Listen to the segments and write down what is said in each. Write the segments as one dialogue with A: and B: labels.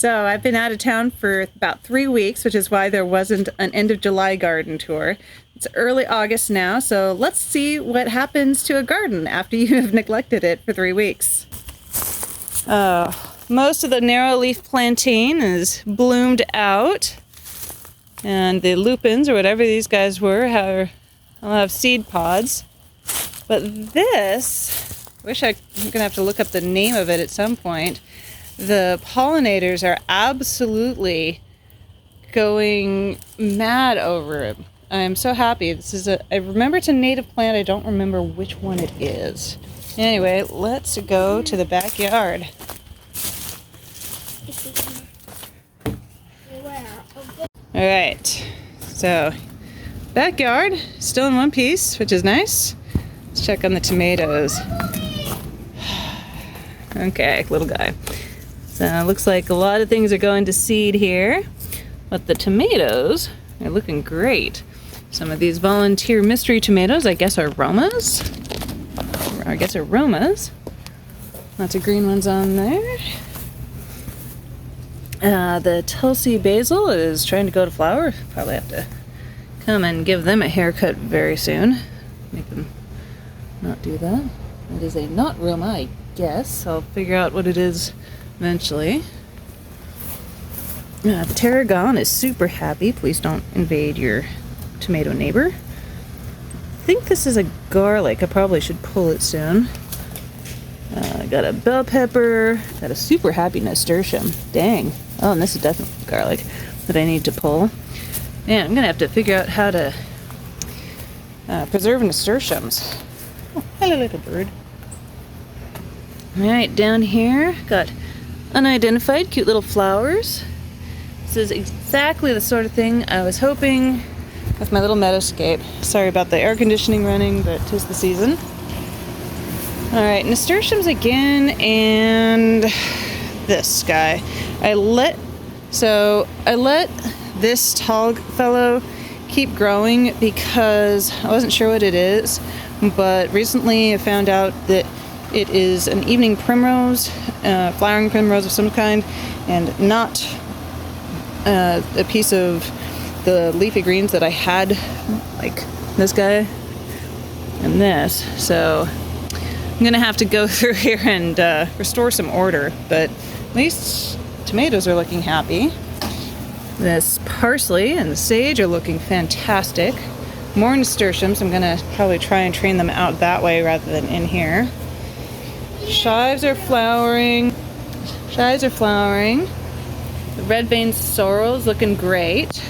A: So I've been out of town for about 3 weeks, which is why there wasn't an end of July garden tour. It's early August now, so let's see what happens to a garden after you have neglected it for 3 weeks. Most of the narrow leaf plantain is bloomed out, and the lupins, or whatever these guys were, will have seed pods. But this, I'm gonna have to look up the name of it at some point. The pollinators are absolutely going mad over it. I am so happy. I remember it's a native plant. I don't remember which one it is. Anyway, let's go to the backyard. All right, so backyard, still in one piece, which is nice. Let's check on the tomatoes. Okay, little guy. So it looks like a lot of things are going to seed here, but the tomatoes are looking great. Some of these volunteer mystery tomatoes, I guess, are aromas. Lots of green ones on there. The Tulsi basil is trying to go to flower. Probably have to come and give them a haircut very soon. Make them not do that. It is a not roma, I guess. I'll figure out what it is eventually. The tarragon is super happy. Please don't invade your tomato neighbor. I think this is a garlic. I probably should pull it soon. Got a bell pepper. Got a super happy nasturtium. Dang. Oh, and this is definitely garlic that I need to pull. Man, I'm gonna have to figure out how to preserve nasturtiums. Oh, hello, little bird. All right, down here, got unidentified cute little flowers. This is exactly the sort of thing I was hoping with my little meadowscape. Sorry about the air conditioning running, but 'tis the season. All right, nasturtiums again, and this guy. I let this tall fellow keep growing because I wasn't sure what it is, but recently I found out that it is an evening primrose, flowering primrose of some kind, and not a piece of the leafy greens that I had, like this guy and this. So I'm gonna have to go through here and restore some order, but at least tomatoes are looking happy. This parsley and the sage are looking fantastic. More nasturtiums. I'm gonna probably try and train them out that way rather than in here. Chives are flowering. The red veined sorrel is looking great.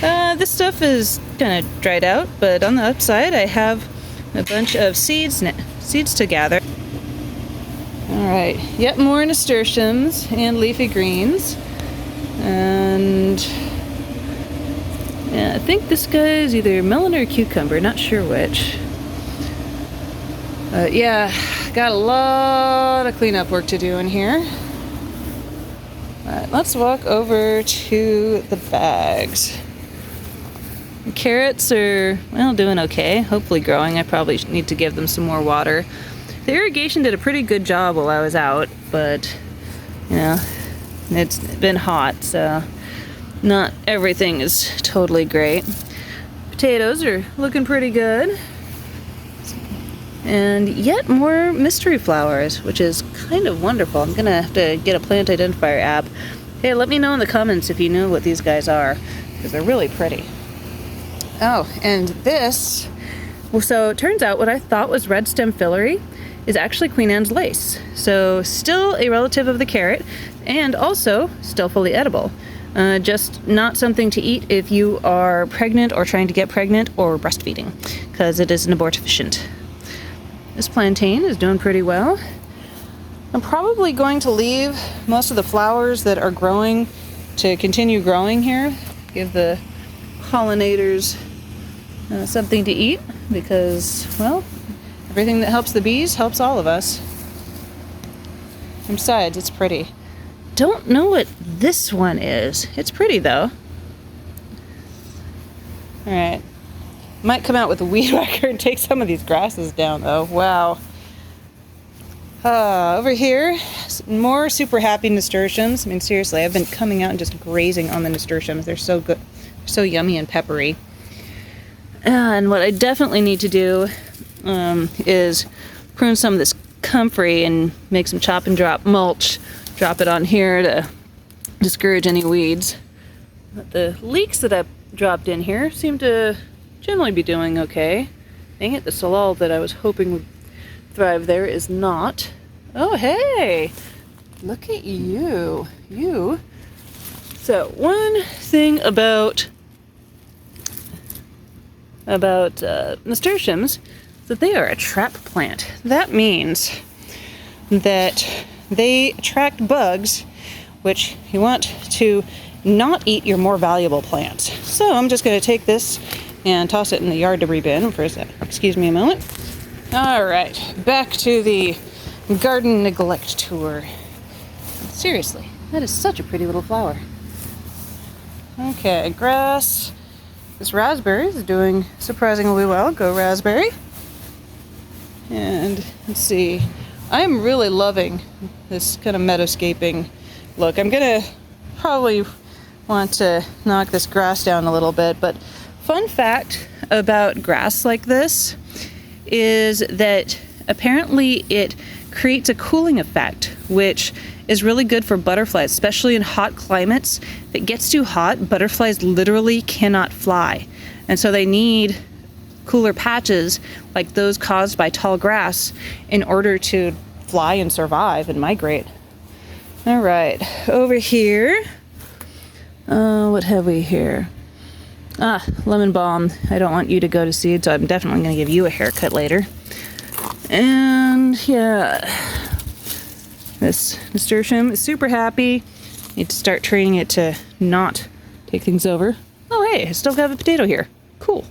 A: This stuff is kind of dried out, but on the upside I have a bunch of seeds to gather. All right, yet more nasturtiums and leafy greens. And yeah, I think this guy is either melon or cucumber, not sure which. Yeah, got a lot of cleanup work to do in here. All right, let's walk over to the bags. The carrots are, well, doing okay, hopefully growing. I probably need to give them some more water. The irrigation did a pretty good job while I was out, but, you know, it's been hot, so not everything is totally great. Potatoes are looking pretty good. And yet more mystery flowers, which is kind of wonderful. I'm gonna have to get a plant identifier app. Hey, let me know in the comments if you know what these guys are, because they're really pretty. Oh, and this, well, so it turns out what I thought was red stem fillery is actually Queen Anne's lace. So still a relative of the carrot, and also still fully edible. Just not something to eat if you are pregnant or trying to get pregnant or breastfeeding, because it is an abortifacient. This plantain is doing pretty well. I'm probably going to leave most of the flowers that are growing to continue growing here. Give the pollinators something to eat, because, well, everything that helps the bees helps all of us. And besides, it's pretty. Don't know what this one is. It's pretty though. All right. Might come out with a weed whacker and take some of these grasses down though. Wow. Over here, more super happy nasturtiums. I mean, seriously, I've been coming out and just grazing on the nasturtiums. They're so good, so yummy and peppery. And what I definitely need to do is prune some of this comfrey and make some chop and drop mulch. Drop it on here to discourage any weeds. But the leeks that I dropped in here seem to generally be doing okay. Dang it, the sorrel that I was hoping would thrive there is not. Oh, hey! Look at you. So, one thing about nasturtiums is that they are a trap plant. That means that they attract bugs, which you want to not eat your more valuable plants. So I'm just going to take this and toss it in the yard debris bin for a sec. Excuse me a moment. All right, back to the garden neglect tour. Seriously, that is such a pretty little flower. Okay, grass. This raspberry is doing surprisingly well. Go raspberry. And let's see. I'm really loving this kind of meadowscaping look. I'm gonna probably want to knock this grass down a little bit, but fun fact about grass like this is that apparently it creates a cooling effect, which is really good for butterflies, especially in hot climates. If it gets too hot, butterflies literally cannot fly. And so they need cooler patches like those caused by tall grass in order to fly and survive and migrate. All right, over here, what have we here? Lemon balm. I don't want you to go to seed, so I'm definitely going to give you a haircut later. And yeah, this nasturtium is super happy. Need to start training it to not take things over. Oh hey, I still have a potato here. Cool.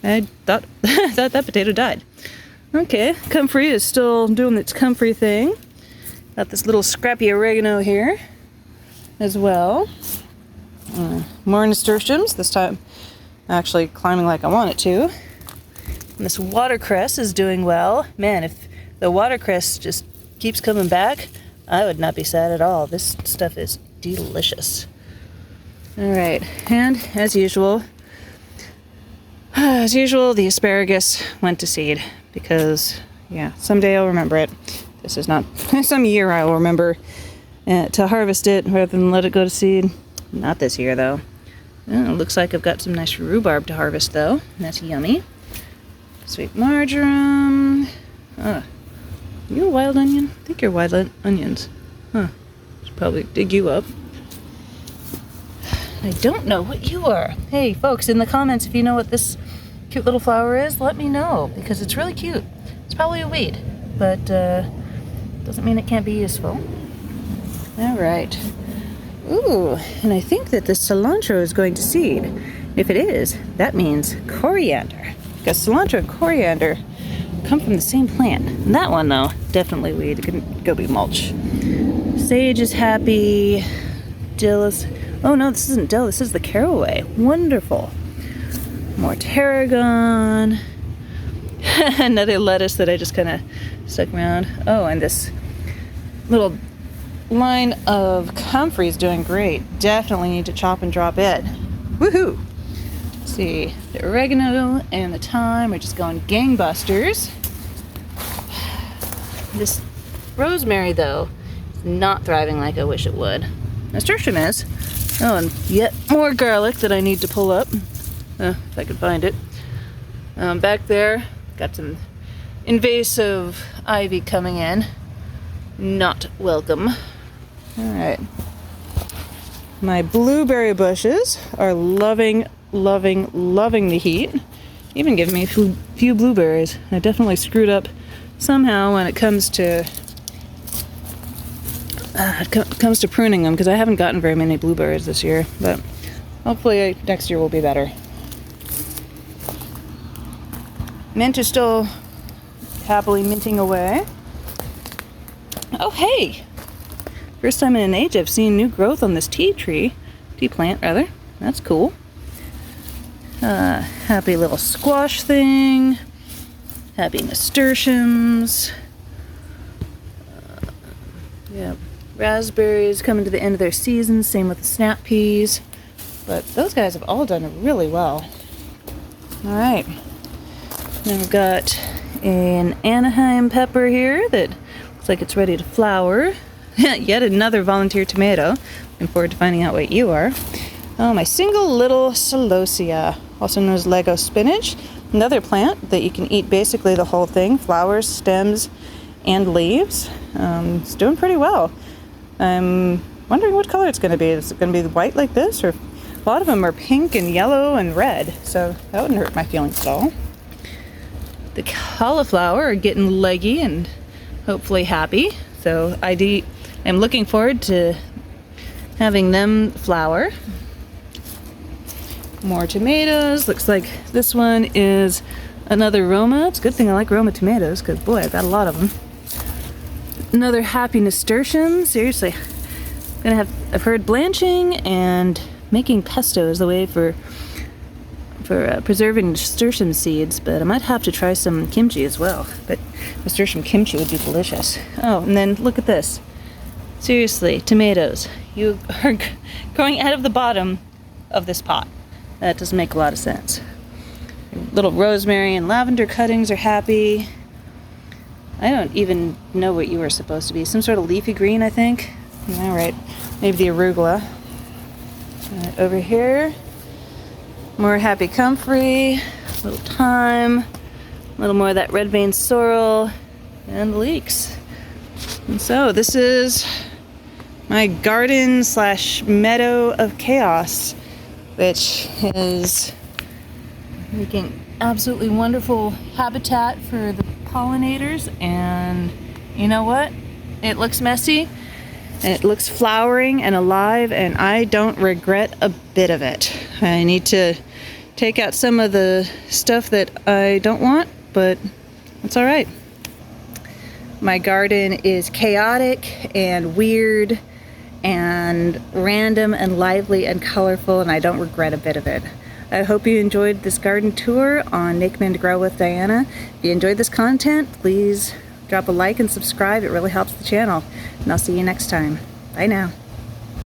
A: I thought that potato died. Okay, comfrey is still doing its comfrey thing. Got this little scrappy oregano here as well. More nasturtiums, this time actually climbing like I want it to. And this watercress is doing well. Man, if the watercress just keeps coming back, I would not be sad at all. This stuff is delicious. All right, and as usual, the asparagus went to seed because, yeah, someday I'll remember it. This is not some year I will remember to harvest it rather than let it go to seed. Not this year, though. Oh, it looks like I've got some nice rhubarb to harvest, though. That's yummy. Sweet marjoram. You a wild onion? I think you're wild onions. Huh. Should probably dig you up. I don't know what you are. Hey, folks, in the comments, if you know what this cute little flower is, let me know, because it's really cute. It's probably a weed, but doesn't mean it can't be useful. All right. Ooh, and I think that this cilantro is going to seed. If it is, that means coriander, because cilantro and coriander come from the same plant. And that one, though, definitely weed. It can go be mulch. Sage is happy. Dill is... Oh no, this isn't dill. This is the caraway. Wonderful. More tarragon. Another lettuce that I just kind of stuck around. Oh, and this little line of comfrey is doing great. Definitely need to chop and drop it. Woohoo! Let's see, the oregano and the thyme are just going gangbusters. This rosemary, though, is not thriving like I wish it would. Nasturtium is. Oh, and yet more garlic that I need to pull up. If I can find it. Back there, got some invasive ivy coming in. Not welcome. Alright. My blueberry bushes are loving the heat. Even giving me a few blueberries. I definitely screwed up somehow when it comes to pruning them, because I haven't gotten very many blueberries this year, but hopefully next year will be better. Mint is still happily minting away. Oh hey! First time in an age I've seen new growth on this tea plant rather. That's cool. Happy little squash thing. Happy nasturtiums. Yeah. Raspberries coming to the end of their season, same with the snap peas. But those guys have all done really well. Alright. Then we've got an Anaheim pepper here that looks like it's ready to flower. Yet another volunteer tomato. Looking forward to finding out what you are. Oh, my single little celosia, also known as Lego spinach. Another plant that you can eat basically the whole thing, flowers, stems, and leaves. It's doing pretty well. I'm wondering what color it's going to be. Is it going to be white like this? Or a lot of them are pink and yellow and red, so that wouldn't hurt my feelings at all. The cauliflower are getting leggy and hopefully happy, so I'm looking forward to having them flower. More tomatoes. Looks like this one is another Roma. It's a good thing I like Roma tomatoes because boy, I've got a lot of them. Another happy nasturtium. Seriously, I've heard blanching and making pesto is the way for preserving nasturtium seeds, but I might have to try some kimchi as well. But nasturtium kimchi would be delicious. Oh, and then look at this. Seriously, tomatoes. You are growing out of the bottom of this pot. That doesn't make a lot of sense. Little rosemary and lavender cuttings are happy. I don't even know what you were supposed to be. Some sort of leafy green, I think. All right, maybe the arugula. Right, over here, more happy comfrey, a little thyme, a little more of that red vein sorrel, and leeks. And so this is my garden / meadow of chaos, which is making absolutely wonderful habitat for the pollinators. And you know what? It looks messy, and it looks flowering and alive, and I don't regret a bit of it. I need to take out some of the stuff that I don't want, but it's all right. My garden is chaotic and weird and random and lively and colorful, and I don't regret a bit of it. I hope you enjoyed this garden tour on Make Man to Grow with Diana. If you enjoyed this content, please drop a like and subscribe. It really helps the channel. And I'll see you next time. Bye now.